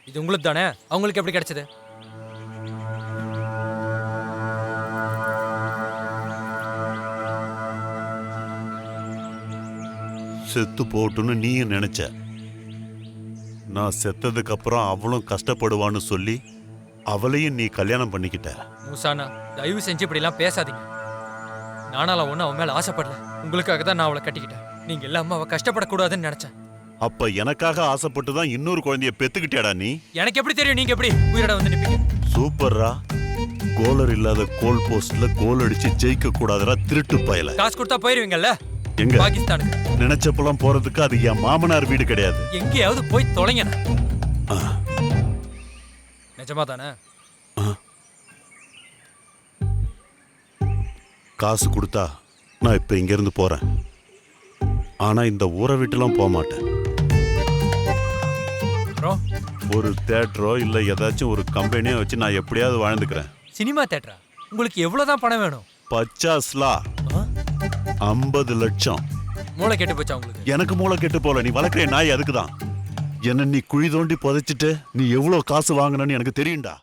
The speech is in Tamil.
இது உங்களுக்கு தானே, அவங்களுக்கு எப்படி கிடைச்சது? செத்து போட்டுன்னு நீயும் நினைச்ச. நான் செத்ததுக்கு அப்புறம் அவளும் கஷ்டப்படுவான்னு சொல்லி அவளையும் நீ கல்யாணம் பண்ணிக்கிட்ட. மூசானா, தயவு செஞ்சு இப்படி எல்லாம் பேசாதீங்க. நானால ஒன்னும் அவன் மேல ஆசைப்படல. உங்களுக்காக தான் நான் அவளை கட்டிக்கிட்டேன். நீங்க இல்லாம அவ கஷ்டப்படக்கூடாதுன்னு நினைச்சேன். அப்ப எனக்காக ஆசைப்பட்டு தான் இன்னொரு குழந்தைய பெத்துக்கிட்டேடா நீ. எனக்கு எப்படி தெரியும் நீங்க எப்படி உயிரோட வந்து நிப்பீங்க? சூப்பர்ரா. கோலர் இல்லாத கோல் போஸ்ட்ல கோல் அடிச்சு ஜெயிக்க கூடாதுடா திருட்டு பயல. காசு கொடுத்தா போயிருவீங்கல்ல எங்க பாகிஸ்தானுக்கு. நினைச்சப்பெல்லாம் போறதுக்கு அது என் மாமனார் வீடு கிடையாது. எங்கேயாவது போய் தொலைங்கண்ணா. நிஜமா தானே? காசு கொடுத்தா நான் இப்ப இங்க இருந்து போறேன். ஆனா இந்த ஊரை விட்டுலாம் போக மாட்டேன். அப்புறம் ஒரு தியேட்டரோ இல்ல ஏதாச்சும் ஒரு கம்பெனியோ வச்சு நான் எப்படியாவது வாழ்ந்துக்கிறேன். சினிமா தியேட்டரா? உங்களுக்கு எவ்வளவுதான் பணம் வேணும்? 50 50 லட்சம். மூளை கெட்டு போச்சா உங்களுக்கு? எனக்கு மூளை கெட்டு போல. நீ வளர்க்குற நாய் அதுக்குதான். என்ன நீ குழி தோண்டி புதைச்சிட்டு நீ எவ்வளவு காசு வாங்கினன்னு எனக்கு தெரியும்டா.